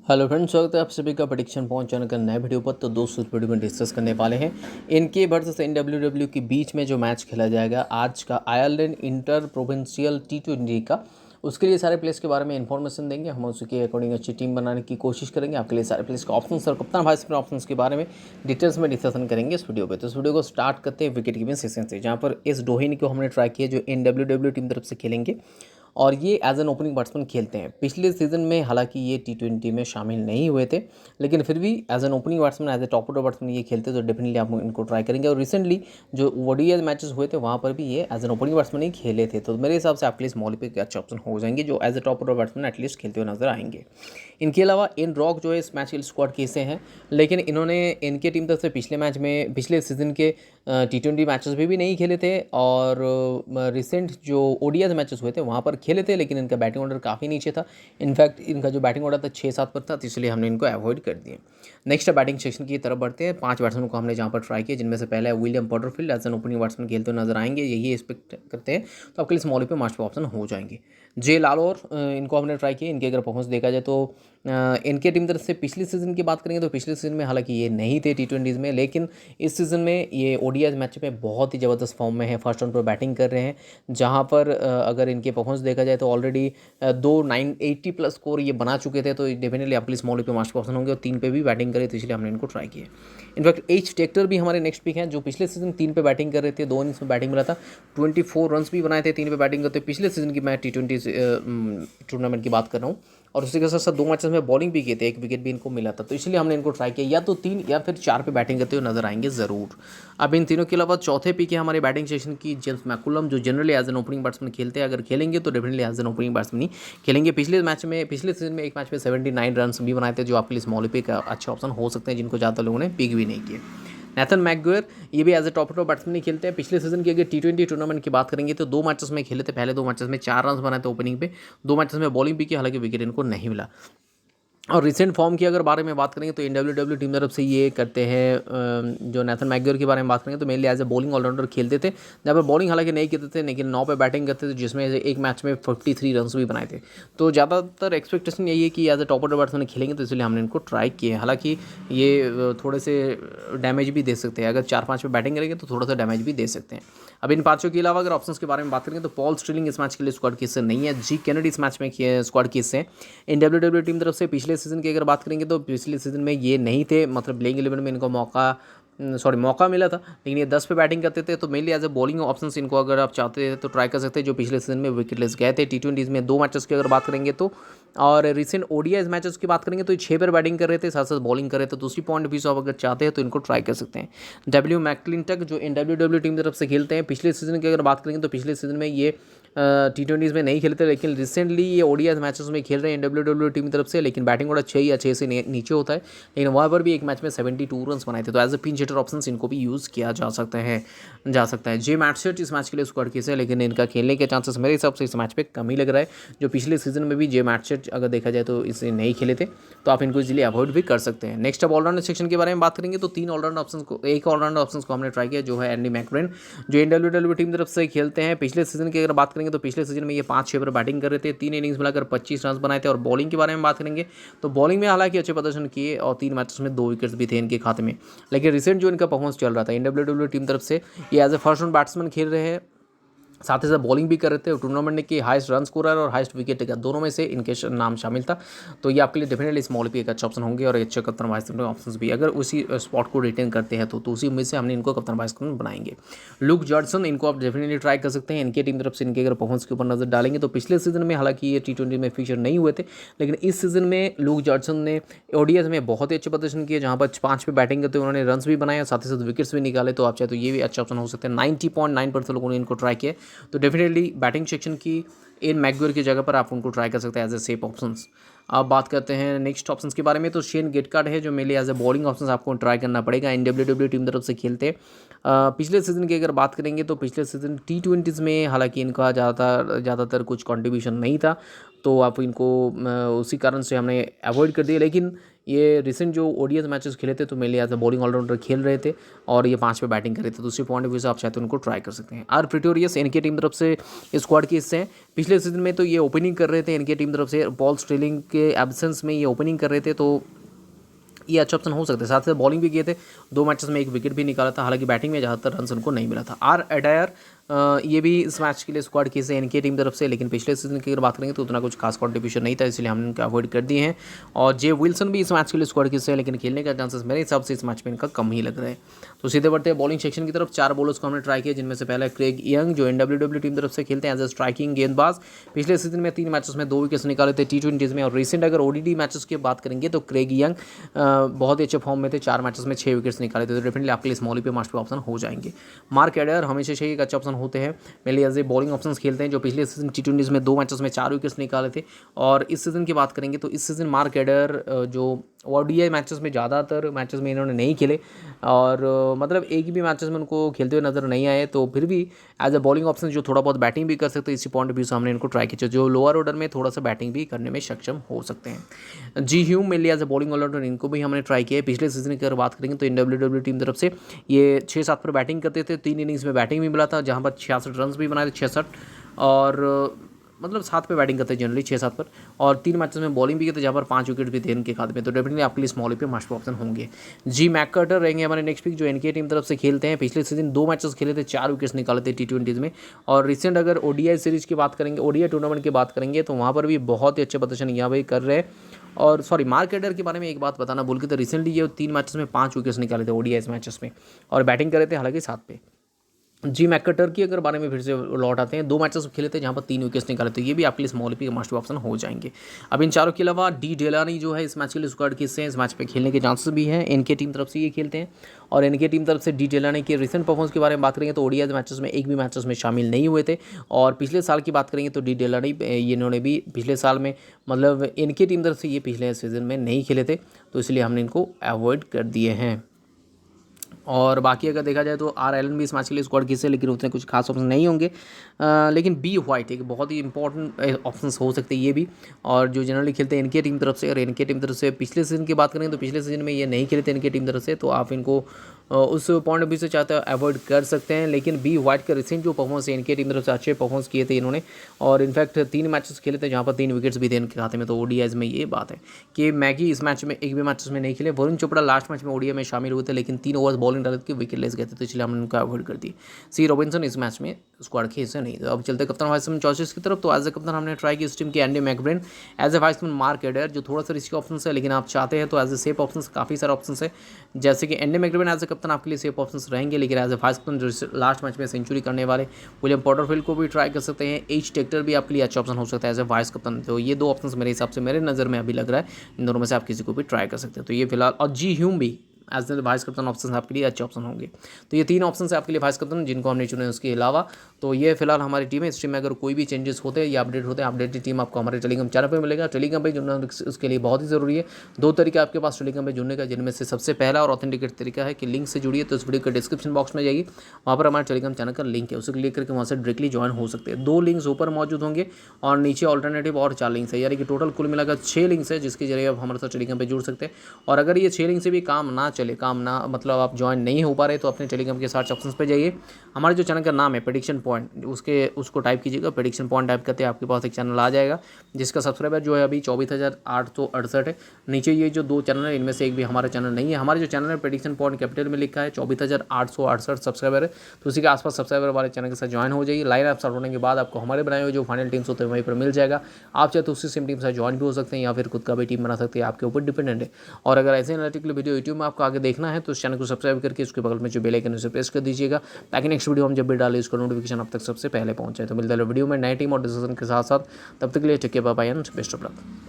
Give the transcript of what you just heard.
Hello friends, स्वागत है आप सभी का प्रेडिक्शन पहुंच जाने का नए वीडियो पर। तो दोस्तों इस वीडियो में डिस्कस करने वाले हैं इनके वर्सेस NWW के बीच में जो मैच खेला जाएगा आज का आयरलैंड इंटर प्रोविंशियल T20 का। उसके लिए सारे प्लेयर्स के बारे में इन्फॉर्मेशन देंगे, हम उसके अकॉर्डिंग अच्छी टीम बनाने की कोशिश करेंगे। आपके लिए सारे प्लेयर्स के ऑप्शंस और कप्तान वाइस कैप्टन ऑप्शंस के बारे में डिटेल्स में डिस्कशन करेंगे इस वीडियो पे। तो इस वीडियो को स्टार्ट करते हैं विकेट कीपिंग सेशन से, जहाँ पर इस डोहिन को हमने ट्राई किया जो NWW टीम तरफ से खेलेंगे और ये एज एन ओपनिंग बैट्समैन खेलते हैं। पिछले सीजन में हालांकि ये T20 में शामिल नहीं हुए थे, लेकिन फिर भी as an opening batsman, as a top order batsman ये खेलते, तो डेफिनेटली आप इनको ट्राई करेंगे। और रिसेंटली जो ODI मैचेस हुए थे वहाँ पर भी ये एज एन ओपनिंग बैट्समैन ही खेले थे, तो मेरे हिसाब से आपके लिए मौलिक पे अच्छे ऑप्शन हो जाएंगे जो as a top order batsman at least खेलते हुए नजर आएंगे। इनके अलावा इन रॉक जो है इस मैच के स्क्वाड के हिस्से हैं, लेकिन इन्होंने इनके टीम तरफ से पिछले सीजन के T20 मैचेस भी नहीं खेले थे और रिसेंट जो ODI मैचेस हुए थे वहाँ पर खेले थे, लेकिन इनका बैटिंग ऑर्डर काफ़ी नीचे था। इनफैक्ट इनका जो बैटिंग ऑर्डर था 6-7 पर था, तो इसलिए हमने इनको अवॉइड कर दिया। नेक्स्ट बैटिंग सेक्शन की तरफ बढ़ते हैं। 5 बैट्समैन को हमने जहाँ पर ट्राई किया, जिनमें से पहला है William Butterfield, as an opening batsman खेलते हुए नजर आएंगे, यही एक्सपेक्ट करते हैं। तो आपके लिए स्मॉल पे मार्च पे ऑप्शन हो जाएंगे। जे लालोर, इनको हमने ट्राई किया। इनके अगर परफॉर्मेंस देखा जाए तो इनके टीम तरफ से पिछले सीजन की बात करेंगे तो पिछले सीजन में हालांकि ये नहीं थे T20 में, लेकिन इस सीजन में ये ODI मैच में बहुत ही ज़बरदस्त फॉर्म में है। फर्स्ट राउंड पर बैटिंग कर रहे हैं, जहां पर अगर इनके परफॉर्मेंस देखा जाए तो ऑलरेडी 980 प्लस स्कोर ये बना चुके थे, तो डेफिनेटली आपके लिए स्मॉल पे मार्च ऑप्शन होंगे और 3 पे भी बैटिंग करे, तो इसलिए हमने इनको ट्राई किया। इनफैक्ट H टेक्टर भी हमारे नेक्स्ट पिक हैं, जो पिछले सीजन 3 पे बैटिंग कर रहे थे, 2 इनिंग्स में बैटिंग मिला था, 24 रन भी बनाए थे 3 पे बैटिंग करते। पिछले सीजन की मैं T20 टूर्नामेंट की बात कर रहा हूँ, और उसी के साथ साथ 2 मैचेस में बॉलिंग भी किए थे, 1 विकेट भी इनको मिला था, तो इसलिए हमने इनको ट्राई किया। या तो 3 या फिर 4 पे बैटिंग करते हुए नजर आएंगे ज़रूर। अब इन तीनों के अलावा चौथे पिक है हमारे बैटिंग सेशन की जेम्स मैकुलम, जो generally as an opening batsman खेलते हैं। अगर खेलेंगे तो definitely as an opening batsman ही खेलेंगे। पिछले सीजन में एक मैच में 79 रन भी बनाए थे, जो आपके लिए स्मॉल पे का अच्छे ऑप्शन हो सकते हैं, जिनको ज़्यादा लोगों ने पिक भी नहीं किए। नेथन मैकग्वायर, ये भी एज ए टॉप बैट्समैन ही खेलते हैं। पिछले सीजन की अगर T20 टूर्नामेंट की बात करेंगे तो 2 मैचेस में खेले थे। पहले 2 मैचेस में 4 रन बनाए थे ओपनिंग पे, 2 मैचेस में बॉलिंग भी की, हालांकि विकेट इनको नहीं मिला। और रिसेंट फॉर्म की अगर बारे में बात करेंगे तो NWW टीम तरफ से ये करते हैं। जो नेथन मैकग्वायर के बारे में बात करेंगे तो mainly as a bowling all rounder खेलते थे, जहाँ पर बॉलिंग हालांकि नहीं करते थे, लेकिन 9 पे बैटिंग करते थे, जिसमें एक मैच में 53 रन भी बनाए थे। तो ज़्यादातर एक्सपेक्टेशन यही है कि as a top order batsman खेलेंगे, तो इसलिए हमने इनको ट्राई किए। हालांकि ये थोड़े से डैमेज भी दे सकते हैं, अगर 4-5 पे बैटिंग करेंगे तो थोड़ा सा डैमेज भी दे सकते हैं। अब इन पाँचों के अलावा अगर ऑप्शंस के बारे में बात करेंगे तो पॉल स्टिलिंग इस मैच के लिए स्क्वाड के हिस्से नहीं है। जी कैनेडी इस मैच में स्क्वाड के हिस्से हैं। NWW टीम तरफ से पिछले सीजन की अगर बात करेंगे तो पिछले सीजन में ये नहीं थे, मतलब प्लेइंग 11 में इनको मौका मिला था, लेकिन ये 10 पे बैटिंग करते थे। तो mainly as a bowling options इनको अगर आप चाहते हैं तो ट्राई कर सकते हैं, जो पिछले सीजन में विकेटलेस गए थे T20 में 2 मैचेस की अगर बात करेंगे तो। और रिसेंट ODI मैचेस की बात करेंगे तो ये 6 पर बैटिंग कर रहे थे, साथ साथ बॉलिंग कर रहे थे, तो उसी पॉइंट भी से आप अगर चाहते हैं तो इनको ट्राई कर सकते हैं। डब्ल्यू मैकक्लिंटक, जो NWW टीम की तरफ से खेलते हैं, पिछले सीजन की अगर बात करेंगे तो पिछले सीजन में ये T20 में नहीं खेले थे, लेकिन रिसेंटली ये ODI मैचेस में खेल रहे हैं NWW टीम की तरफ से, लेकिन बैटिंग ऑर्डर 6 या 6 से नीचे होता है, लेकिन वहाँ पर भी एक मैच में 72 रन बनाए थे, तो as a pinch hitter option इनको भी यूज़ किया जा सकता है। जे मैटसेट इस मैच के लिए स्क्वाड केस है, लेकिन इनका खेलने के चांसेस मेरे हिसाब से इस मैच पे कम ही लग रहा है। जो पिछले सीजन में भी जे मैटसेट अगर देखा जाए तो इसे नहीं खेले थे, तो आप इनको इजीली अवॉइड भी कर सकते हैं। नेक्स्ट अब ऑलराउंडर सेक्शन के बारे में बात करेंगे तो एक ऑलराउंडर ऑप्शन को हमने ट्राई किया, जो है एंडी मैकब्रेन, जो NWW टीम तरफ से खेलते हैं। पिछले सीजन की अगर बात करेंगे तो पिछले सीजन में ये 5-6 पर बैटिंग कर रहे थे, 3 इनिंग्स मिलाकर 25 रन बनाए थे। और बॉलिंग के बारे में बात करेंगे तो बॉलिंग में हालांकि अच्छे प्रदर्शन किए और 3 मैचेस में 2 विकेट्स भी थे इनके खाते में, लेकिन रिसेंट जो इनका परफॉर्मेंस चल रहा था NWW टीम तरफ से, ये as a first round batsman खेल रहे हैं, साथ ही साथ बॉलिंग भी कर रहे थे। टूर्नामेंट के हाईएस्ट रन स्कोरर और हाईएस्ट विकेट टेकर दोनों में से इनके नाम शामिल था, तो ये आपके लिए डेफिनेटली स्मॉल पे एक अच्छा ऑप्शन होंगे और अच्छे कप्तान वाइस कैप्टन ऑप्शंस भी अगर उसी स्पॉट को रिटेन करते हैं तो उसी उम्मीद से हमने इनको कप्तान वाइस कैप्टन बनाएंगे। लुक जॉर्डसन, इनको आप डेफिनेटली ट्राई कर सकते हैं। इनके टीम तरफ से इनके अगर परफॉर्मेंस के ऊपर नजर डालेंगे तो पिछले सीजन में हालांकि ये T20 में फीचर नहीं हुए थे, लेकिन इस सीजन में लुक जॉर्डसन ने ODI में बहुत ही अच्छे प्रदर्शन किए, जहाँ पर 5 पे बैटिंग करते हुए उन्होंने रन भी बनाए और साथ ही साथ विकेट्स भी निकाले, तो आप चाहे तो ये भी अच्छा ऑप्शन हो सकते हैं। 90.9% लोगों ने इनको ट्राई किया, तो डेफिनेटली बैटिंग सेक्शन की इन मैकग्वायर की जगह पर आप उनको ट्राई कर सकते हैं एज ए सेफ ऑप्शंस। अब बात करते हैं नेक्स्ट ऑप्शंस के बारे में, तो शेन गेटकार्ड है, जो मेरे एज ए बॉलिंग ऑप्शंस आपको ट्राई करना पड़ेगा। NWW टीम तरफ से खेलते हैं। पिछले सीजन की अगर बात करेंगे तो पिछले सीजन T20 में हालांकि इनका ज़्यादातर कुछ कंट्रीब्यूशन नहीं था, तो आप इनको उसी कारण से हमने अवॉइड कर दिया। लेकिन ये रिसेंट जो ODI मैचेस खेले थे तो मेरे लिए एज ए बॉलिंग ऑलराउंडर खेल रहे थे और ये 5 पे बैटिंग कर रहे थे, तो उसी पॉइंट ऑफ व्यू से आप चाहे तो उनको ट्राई कर सकते हैं। आर प्रिटोरियस इनके टीम तरफ से स्क्वाड के हिस्से हैं। पिछले सीजन में तो ये ओपनिंग कर रहे थे इनके टीम तरफ से। पॉल स्टिलिंग के एब्सेंस में ये ओपनिंग कर रहे थे, तो ये अच्छा ऑप्शन हो सकता है। साथ ही बॉलिंग भी किए थे, 2 मैचेस में 1 विकेट भी निकाला था। हालांकि बैटिंग में ज़्यादातर रन उनको नहीं मिला था। आर एडायर ये भी इस मैच के लिए स्क्वाड की से इनके टीम तरफ से, लेकिन पिछले सीजन की अगर बात करेंगे तो उतना कुछ खास कॉन्ट्रीब्यूशन नहीं था, इसलिए हमने उनको अवॉइड कर दिए हैं। और जे विल्सन भी इस मैच के लिए स्क्वाड की से, लेकिन खेलने का चांसेस मेरे हिसाब से इस मैच में इनका कम ही लग रहा है। तो सीधे बढ़ते हैं बॉलिंग सेक्शन की तरफ। 4 बॉलर्स को हमने ट्राई किया, जिनमें से पहला है क्रेग यंग, जो NWW टीम तरफ से खेलते हैं एज ए स्ट्राइकिंग गेंदबाज। पिछले सीजन में 3 मैचेस में 2 विकेट्स निकाले थे T20s में। और रिसेंट अगर ODI मैचेस की बात करेंगे तो क्रेग यंग बहुत ही अच्छे फॉर्म में थे, 4 मैचेस में 6 विकेट्स निकाले थे। तो डेफिनेटली आपके लिए स्मॉली पे मस्ट पे ऑप्शन हो जाएंगे। मार्क एडर हमेशा से एक अच्छा ऑप्शन होते हैं, mainly as a bowling options खेलते हैं, जो पिछले सीजन T20s में 2 मैचेस में 4 विकेट्स निकाले थे। और इस सीजन की बात करेंगे तो इस सीजन मार्क एडर जो ODI मैचेस में ज़्यादातर मैचेस में इन्होंने नहीं खेले, और मतलब एक भी मैचेस में उनको खेलते हुए नजर नहीं आए। तो फिर भी एज ए बॉलिंग ऑप्शन जो थोड़ा बहुत बैटिंग भी कर सकते हैं, इसी पॉइंट ऑफ व्यू से हमने इनको ट्राई किया, जो लोअर ऑर्डर में थोड़ा सा बैटिंग भी करने में सक्षम हो सकते हैं। G Hume mainly as a bowling allrounder, इनको भी हमने ट्राई किया है। पिछले सीजन की अगर बात करेंगे तो NWW टीम तरफ से ये 6-7 पर बैटिंग करते थे, 3 इनिंग्स में बैटिंग भी मिला था, जहाँ पर 66 रन भी बनाए थे, 66 और मतलब 7 पे बैटिंग करते हैं जनरली, 6-7 पर। और 3 मैचेस में बॉलिंग भी किए थे, जहाँ पर 5 विकेट भी थे इनके खाते में। तो डेफिनेटली आपके लिए स्मॉल पे मस्ट ऑप्शन होंगे। जी मैककर्टर रहेंगे हमारे नेक्स्ट पिक, जो NK टीम तरफ से खेलते हैं। पिछले सीजन 2 मैचेस खेले थे, 4 विकेट्स निकाले थे T20s में। और रिसेंट अगर ODI सीरीज की बात करेंगे, ODI टूर्नामेंट की बात करेंगे, तो वहाँ पर भी बहुत ही अच्छे प्रदर्शन यहाँ भाई कर रहे हैं। और सॉरी, मार्क एडर के बारे में एक बात बताना भूल के, तो रिसेंटली ये 3 मैचेस में 5 विकेट्स निकाले थे ODI मैचेस में, और बैटिंग कर रहे थे हालांकि 7 पे। जी मैककटर की अगर बारे में फिर से लौट आते हैं, 2 मैचेस खेले थे, जहाँ पर 3 विकेट्स निकाले थे। ये भी आपके लिए स्मॉल पी मस्ट ऑप्शन हो जाएंगे। अब इन चारों के अलावा डी डेलानी जो है इस मैच के लिए स्क्वाड के हिस्से हैं, इस मैच पे खेलने के चांसेस भी हैं। NK टीम तरफ से ये खेलते हैं। और NK टीम तरफ से डी डेलानी के रिसेंट परफॉर्मेंस के बारे में बात करेंगे तो ODI मैचेस में एक भी मैचेस में शामिल नहीं हुए थे। और पिछले साल की बात करेंगे तो डी डेलानी इन्होंने भी पिछले साल में मतलब NK टीम तरफ से ये पिछले सीजन में नहीं खेले थे, तो इसलिए हमने इनको अवॉइड कर दिए हैं। और बाकी अगर देखा जाए तो आर एलन भी इस मैच के लिए स्क्वाड किसे, लेकिन उतने कुछ खास ऑप्शन नहीं होंगे। लेकिन बी वाइट एक बहुत ही इंपॉर्टेंट ऑप्शन हो सकते हैं ये भी, और जो जनरली खेलते हैं NK टीम तरफ से। और NK टीम तरफ से पिछले सीजन की बात करें तो पिछले सीजन में ये नहीं खेले थे NK टीम तरफ से, तो आप इनको उस पॉइंट ऑफ व्यू से चाहते हैं अवॉइड कर सकते हैं। लेकिन बी वाइट का रिसेंट जो परफॉर्मेंस है NK टीम तरफ से अच्छे परफॉर्मेंस किए थे इन्होंने, और इनफैक्ट 3 मैचेस खेले थे, जहाँ पर 3 विकेट्स भी थे इनके खाते में। तो ODIs में ये बात है कि मैगी इस मैच में एक भी मैचेस में नहीं खेले। वरुण चोपड़ा लास्ट मैच में ODI में शामिल हुए थे, लेकिन 3 ओवर्स बॉलिंग डाले के विकेट लेस गए थे, तो इसलिए हमने उनको अवॉइड कर दी। सी रॉबिन्सन इस मैच में स्क्वाड के हिस्से नहीं। तो अब चलते कप्तान वाइस कैप्टन चॉइसेस की तरफ। तो एज ए कप्तान हमने ट्राई की इस टीम की Andy McBrain, as a vice captain Mark Adair, जो थोड़ा सा रिस्की ऑप्शन है, लेकिन आप चाहते हैं तो एज ए सेफ ऑप्शन काफ़ी सारे ऑप्शन है, जैसे कि एंडी मैकब्रेन एज ए कप्तान आपके लिए सेफ ऑप्शन रहेंगे। लेकिन एज ए वाइस कैप्टन जो लास्ट मैच में सेंचुरी करने वाले विलियम पॉटरफील्ड को भी ट्राई कर सकते हैं। एच टेक्टर भी आपके लिए अच्छा ऑप्शन हो सकता है एज ए वाइस कैप्टन। तो ये 2 ऑप्शन मेरे हिसाब से, मेरे नज़र में अभी लग रहा है, इन दोनों में से आप किसी को भी ट्राई कर सकते हैं। तो ये फिलहाल, और जी ह्यूम भी as a vice captain option आपके लिए अच्छे ऑप्शन होंगे। तो ये 3 ऑप्शन है आपके लिए वाइस कैप्टन जिनको हमने चुने। उसके अलावा तो ये फिलहाल हमारी टीम है। इस टीम में अगर कोई भी चेंजेस होते हैं या अपडेट होते हैं, अपडेटेड टीम आपको हमारे टेलीग्राम चैनल पर मिलेगा। टेलीग्राम पे जुड़ना उसके लिए बहुत ही ज़रूरी है। 2 तरीका आपके पास टेलीग्राम पे जुड़ने का, जिनमें से सबसे पहला और ऑथेंटिकेट तरीका है कि लिंक से जुड़िए। तो इस वीडियो के डिस्क्रिप्शन बॉक्स में जाइए, वहाँ पर हमारे टेलीग्राम चैनल का लिंक है, उसे क्लिक करके वहाँ से डायरेक्टली ज्वाइन हो सकते हैं। 2 लिंक्स ऊपर मौजूद होंगे और नीचे ऑल्टरनेटिव और 4 लिंक्स है, यानी कि टोटल कुल मिलाकर 6 लिंक्स है, जिसके जरिए आप हमारे साथ टेलीग्राम पे जुड़ सकते हैं। और अगर ये 6 लिंक से भी काम ना चले, मतलब आप ज्वाइन नहीं हो पा रहे, तो अपने टेलीग्राम के सर्च ऑप्शंस पे जाइए। हमारे जो चैनल का नाम है प्रेडिक्शन पॉइंट, उसको टाइप कीजिएगा। प्रेडिक्शन पॉइंट टाइप करते आपके पास एक चैनल आ जाएगा, जिसका सब्सक्राइबर जो है अभी 24,868 है। नीचे ये जो 2 चैनल है, इनमें से एक भी हमारा चैनल नहीं है। हमारे जो चैनल है प्रेडिक्शन पॉइंट कैपिटल में लिखा है, 24,868 सब्सक्राइबर है। तो उसी के आसपास सब्सक्राइबर वाले चैनल के साथ ज्वाइन हो जाइए। लाइन ऐप स्टार्ट होने के बाद आपको हमारे बनाए हुए जो फाइनल टीम्स होते हैं वहीं पर मिल जाएगा। आप चाहे तो उसी सेम टीम से ज्वाइन भी हो सकते हैं, या फिर खुद का भी टीम बना सकते हैं, आपके ऊपर डिपेंडेंट है। और अगर ऐसे एनालिटिकल वीडियो यूट्यूब में आपको आगे देखना है, तो उस चैनल को सब्सक्राइब करके उसके बगल में जो बेल आइकन है उसे प्रेस कर दीजिएगा, ताकि नेक्स्ट वीडियो हम जब भी डालें उसका नोटिफिकेशन आप तक सबसे पहले पहुंचे। तो मिलता है वीडियो में नए टीम और डिस्कशन के साथ साथ। तब तक के लिए take care, bye bye and best of luck.